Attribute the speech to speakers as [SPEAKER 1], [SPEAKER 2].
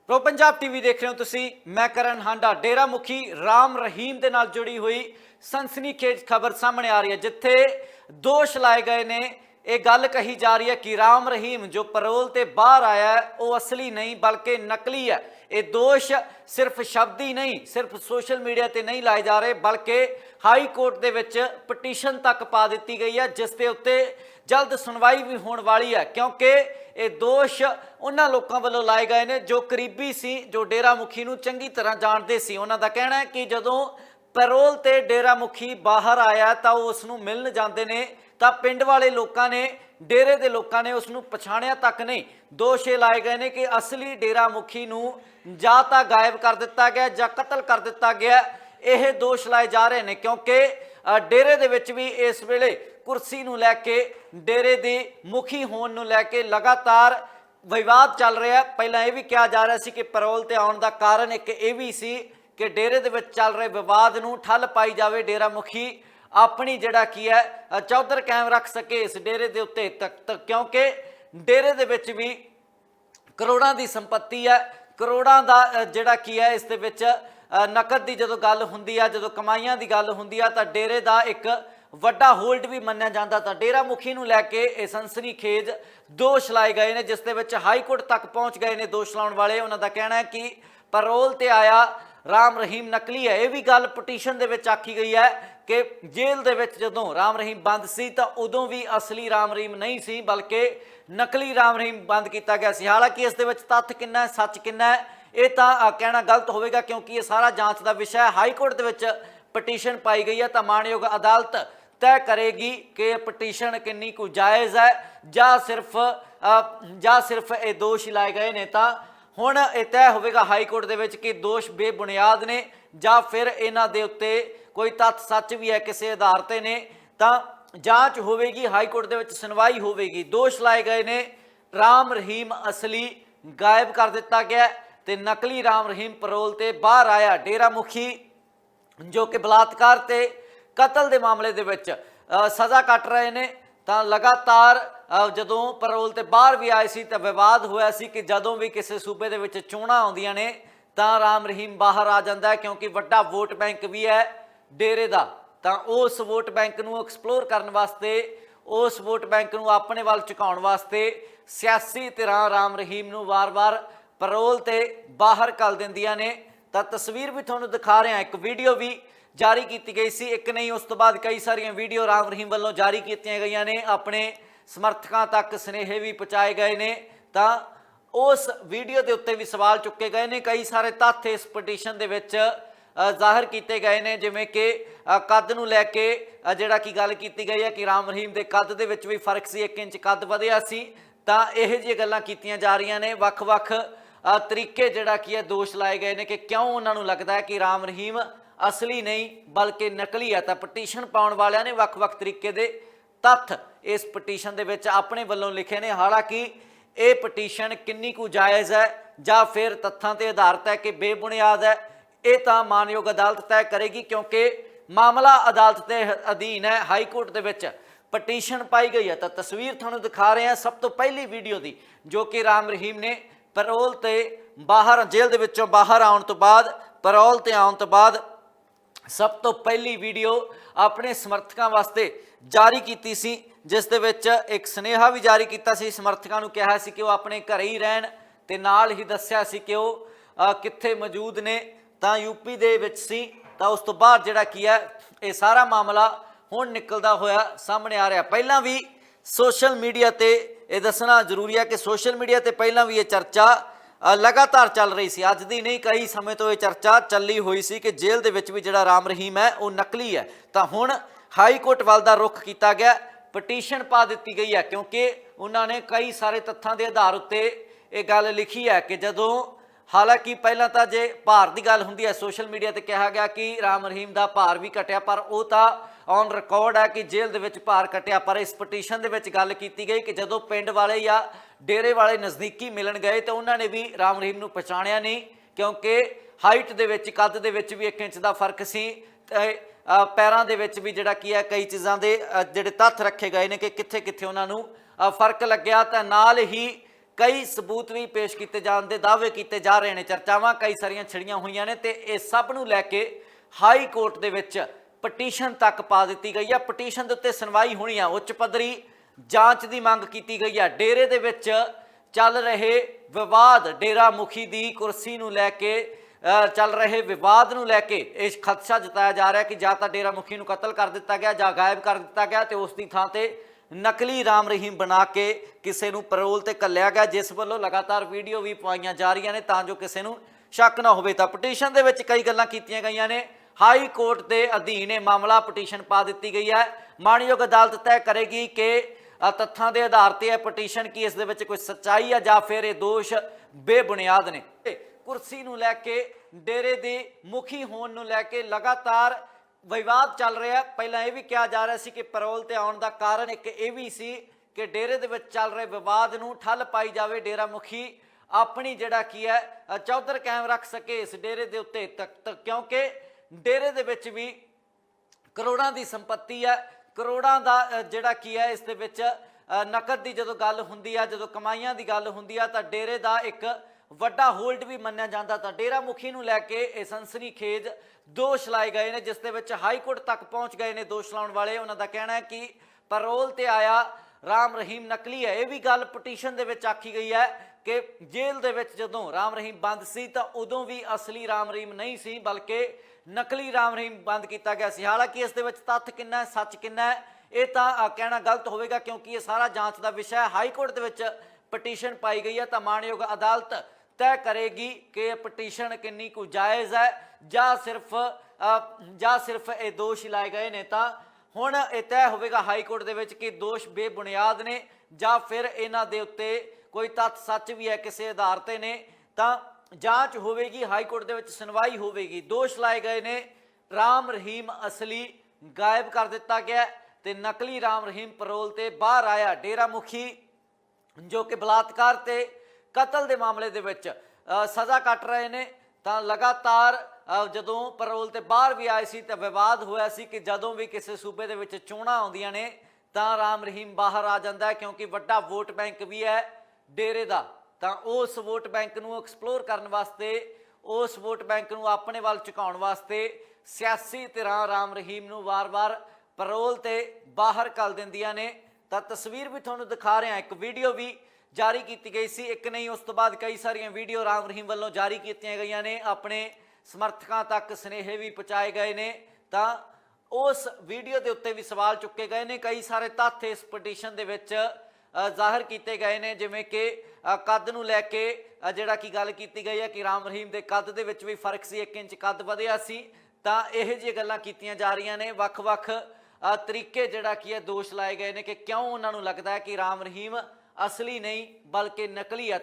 [SPEAKER 1] Pro Punjab TV देख रहे हो तुसी। मैं करण हांडा। डेरा मुखी राम रहीम के नाल जुड़ी हुई सनसनीखेज खबर सामने आ रही है, जिथे दोष लाए गए ने। यह गल कही जा रही है कि राम रहीम जो परोल ते बाहर आया है वह असली नहीं बल्कि नकली है। ये दोष सिर्फ शब्द ही नहीं, सिर्फ सोशल मीडिया ते नहीं लाए जा रहे, बल्कि हाई कोर्ट दे विच पटीशन तक पा दी गई है, जिस दे उत्ते जल्द सुनवाई भी होने वाली है। क्योंकि ये दोष उन्होंने लोगों वालों लाए गए ने जो करीबी सी, जो डेरा मुखी नूं चंगी तरह जानते सी। उन्हों का कहना है कि जदों पैरोल ते डेरा मुखी बाहर आया तो उसनूं मिलण जांदे ने तो पिंड वाले लोगों ने, डेरे के लोगों ने उसनूं पछाणिया तक नहीं। दोष ये लाए गए ने कि असली डेरा मुखी नूं जां तां गायब कर दिता गया जां कतल कर दिता गया। यह दोष लाए जा रहे हैं क्योंकि डेरे दे विच भी इस वेले कुर्सी नूं लैके, डेरे दे मुखी होण नूं लैके लगातार विवाद चल रहा है। पहला यह भी कहा जा रहा सी कि पैरोल ते आउण दा कारण एक यह भी सी कि डेरे दे विच चल रहे विवाद नूं ठल पाई जावे, डेरा मुखी अपनी जिहड़ा की है चौधर कायम रख सके इस डेरे दे उत्ते तक, क्योंकि डेरे दे विच भी करोड़ां दी संपत्ति है। करोड़ां दा जिहड़ा की है इस दे विच नकद की जो गल हुंदी है, जो कमाइयां की गल हुंदी है, तो डेरे का एक वड्डा होल्ड भी मन्निया जाता। तो डेरा मुखी नूं लैके ये सनसनीखेज दोष लाए गए हैं, जिस दे विच हाई कोर्ट तक पहुँच गए हैं दोष लाने वाले। उन्हों का कहना है कि पैरोल ते आया राम रहीम नकली है। यह भी गल पटीशन दे विच आखी गई है कि जेल दे विच जदों राम रहीम बंद सी तो उदों भी असली राम रहीम नहीं सी बल्कि नकली राम रहीम बंद किया गया सी। हालांकि इस दे विच तथ्य कितना है, सच कितना है, ये तो कहना गलत होगा क्योंकि ये सारा जांच का विषय है। हाई कोर्ट दे विच पटीशन पाई गई है तो माणयोग अदालत तय करेगी कि पटीशन कितनी कुछ जायज़ है ਜਾਂ सिर्फ ये दोष ही लाए गए ने। तो हुण ये तय होगा हाई कोर्ट दे विच कि दोष बेबुनियाद ने ਜਾਂ फिर इन्हां दे उत्ते कोई तत्थ सच भी है किसी आधार ते ने। तो जांच होगी, हाई कोर्ट दे विच सुनवाई होगी। दोष लाए गए ने राम रहीम असली गायब कर दिता गया तो नकली राम रहीम पैरोल ते बाहर आया। डेरा मुखी जो कि बलात्कार ते कतल के मामले दे विच सज़ा कट रहे हैं, तो लगातार जदों पैरोल ते बाहर भी आए सी तो विवाद होया सी कि जदों भी किसी सूबे दे विच चोणां आउंदियां ने तो राम रहीम बाहर आ जाता है, क्योंकि वड्डा वोट बैंक भी है डेरे का। तो उस वोट बैंक नूं एक्सप्लोर करने वास्ते, उस वोट बैंक नूं अपने वाल झुकाउण वास्ते सियासी धिरां राम रहीम नूं वार वार पैरोल ते बाहर कल दिंदियां ने। तो तस्वीर भी तुहानूं दिखा रहे हैं, एक वीडियो भी जारी की गई सी, एक नहीं उस तो बाद कई सारिया वीडियो राम रहीम वालों जारी की गई ने, अपने समर्थकों तक स्नेहे भी पहुँचाए गए ने। तो उस वीडियो के उत्ते भी सवाल चुके गए ने, कई सारे तथ्य इस पटीशन दे विच जाहिर किए गए हैं, जिमें कि कद नूं लैके जिहड़ा कि गल की गई है कि राम रहीम के कद दे विच भी फर्क सी, 1 इंच कद वधिया सी। तो यह जी गल्लां कीतियां जा रही ने, वख-वख तरीके जिहड़ा कि है दोष लाए गए हैं कि क्यों उन्होंने लगता है कि राम रहीम असली नहीं बल्कि नकली है। तो पटीशन पाउण वालियां ने वख-वख तरीके दे तत्थ इस पटीशन दे विच अपने वल्लों लिखे ने। हालांकि ये पटीशन किन्नी कु जायज़ है जां फिर तत्थां ते आधारित है कि बेबुनियाद है, ये तो मानयोग अदालत तय करेगी, क्योंकि मामला अदालत के अधीन है। हाई कोर्ट दे विच पटीशन पाई गई है। तो तस्वीर तुहानूं दिखा रहे हैं सब तो पहली वीडियो की, जो कि राम रहीम ने पैरोल ते बाहर, जेल दे विचों बाहर आउण तो बाद, पैरोल ते आउण तो बाद सब तो पहली वीडियो अपने समर्थकों वास्ते जारी की सी, जिस दे विच एक स्नेहा भी जारी किया सी। समर्थकों नूं कहा सी कि वो अपने घर ही रहन ते नाल ही दस्सिया सी कि वो कित्थे मौजूद ने, तो यूपी दे विच सी। तो उस तो बाद जिहड़ा की है ये सारा मामला हुण निकलदा होया सामने आ रहा। पहलां भी सोशल मीडिया ते ये दसना जरूरी है कि सोशल मीडिया ते पहलां भी ये चर्चा लगातार चल रही सी, अज दी नहीं कई समय तो ये चर्चा चली हुई सी कि जेल दे विच भी जिहड़ा राम रहीम है वो नकली है। तो हुण हाई कोर्ट वाल दा रुख किया गया, पटीशन पा दी गई है, क्योंकि उन्होंने कई सारे तत्थां के आधार उत्ते ये गल लिखी है कि जदों, हालांकि पहला तो जे भार की गल हुंदी है सोशल मीडिया ते कहा गया कि राम रहीम का भार भी घटिया, पर वो तो ऑन रिकॉर्ड है कि जेल दे विच भार घटिया। पर इस पटीशन दे विच गल की गई कि जदों पिंड वाले या डेरे वाले नज़दीकी मिलन गए तो उन्होंने भी राम रहीम नूं पछाणिया नहीं, क्योंकि हाइट दे विच, कद दे विच भी 1 इंच का फर्क सी। पैरां दे विच भी जिहड़ा की है कई चीज़ां दे जिहड़े तत्थ रखे गए ने कि कित्थे कित्थे उन्हां नूं फर्क लग्या। तो नाल ही कई सबूत भी पेश किए जाने के दावे किए जा रहे हैं। चर्चावां कई सारियां छिड़ियां हुई ने ते इस सब नूं लैके हाई कोर्ट दे विच पटीशन तक पा दी गई है। पटीशन के उत्ते सुनवाई होनी है, उच्च पद्धरी जांच की मंग की गई है। डेरे दे विच चल रहे विवाद, डेरा मुखी की कुर्सी नूं लैके चल रहे विवाद नूं लैके इस खदशा जताया जा रहा है कि जां तां डेरा मुखी नूं कतल कर दिता गया जां गायब कर दिता गया तो उसकी थां ते नकली राम रहीम बना के किसी नूं पैरोल ते घल्लिया गया, जिस वालों लगातार वीडियो भी पवाइयां जा रही ने तां जो किसी नूं शक ना होवे। तां पटीशन दे विच कई गल्लां कीतियां गईयां ने। हाई कोर्ट के अधीन ये मामला पटीशन पा दी गई है। माणयोग अदालत तय करेगी कि तत्थां के आधार पर यह पटीशन की इस दे विच कोई सच्चाई है जां फिर ये दोष बेबुनियाद ने। कुर्सी नूं लैके डेरे दे मुखी होण नूं लैके लगातार विवाद चल रहा है। पहला यह भी कहा जा रहा है कि पैरोल ते आउण दा कारण एक यह भी सी कि डेरे दे विच चल रहे विवाद नूं ठल पाई जावे, डेरा मुखी अपनी जिहड़ा की है चौधर कायम रख सके इस डेरे दे उत्ते तक, क्योंकि डेरे दे विच भी करोड़ां दी संपत्ति है, करोड़ां दा जिहड़ा की है इस दे विच नकद की जो गल हुंदी है, जो कमाइयां की गल हुंदी है तां डेरे दा एक वड्डा होल्ड भी मन्निया जाता। तां डेरा मुखी नूं लैके इह सनसनीखेज दोष लाए गए हैं, जिस दे विच हाई कोर्ट तक पहुँच गए ने दोष लाउण वाले। उन्हां दा कहना है कि पैरोल ते आया राम रहीम नकली है। यह भी गल पटीशन दे विच आखी गई है कि जेल दे विच जदों राम रहीम बंद सी तां उदों भी असली राम रहीम नहीं सी, बल्कि नकली राम रहीम बंद किया गया सी। हालांकि इस दे विच तत्थ किन्ना है, सच किन्ना है, ये तां कहना गलत होवेगा, क्योंकि ये सारा जांच का विषय है। हाई कोर्ट दे विच पटीशन पाई गई है तां माणयोग अदालत तय करेगी कि पटीशन किन्नी कुछ जायज़ है जां सिर्फ ये दोष लाए गए ने। तां हुण ये तय होवेगा हाई कोर्ट दे विच कि दोष बेबुनियाद ने जां फिर इन्हां दे उत्ते कोई तत्थ सच भी है किसी आधार ते ने। तां जांच होवेगी, हाई कोर्ट दे विच सुनवाई होवेगी। दोष लाए गए ने राम रहीम असली गायब कर दिता गया ते नकली राम रहीम पैरोल ते बाहर आया। डेरा मुखी जो कि बलात्कार ते कतल के मामले दे विच सज़ा कट रहे ने, तां लगातार जदों पैरोल ते बाहर भी आए सी तां विवाद होया सी कि जदों भी किसी सूबे दे विच चोणां आउंदियां ने तां राम रहीम बाहर आ जांदा है, क्योंकि वड्डा वोट बैंक भी है डेरे दा। तां उस वोट बैंक नूं एक्सप्लोर करन वास्ते, उस वोट बैंक नूं अपने वाल झुकाउण वास्ते सियासी धिरां राम रहीम नूं वार-वार पैरोल ते बाहर घल दिंदियां ने। तां तस्वीर भी तुहानूं दिखा रहे हैं, एक वीडियो भी जारी की गई सी, एक नहीं उस तो बाद कई सारियां वीडियो राम रहीम वालों जारी की गई ने, अपने समर्थकों तक स्नेहे भी पहुँचाए गए ने। तां उस वीडियो के उत्ते भी सवाल चुके गए ने, कई सारे तथ्य इस पटीशन दे विच जाहिर किए गए ने, जिवें कि कद नूं लैके जिहड़ा कि गल की गई है कि राम रहीम के कद दे विच भी फर्क सी, 1 इंच कद वधिया सी। तां इहो जिहियां गल्लां कीतियां जा रहीआं ने, वख-वख तरीके जिहड़ा कि है दोष लाए गए ने कि क्यों उन्हां नूं लगदा है कि राम रहीम असली नहीं बल्कि नकली है।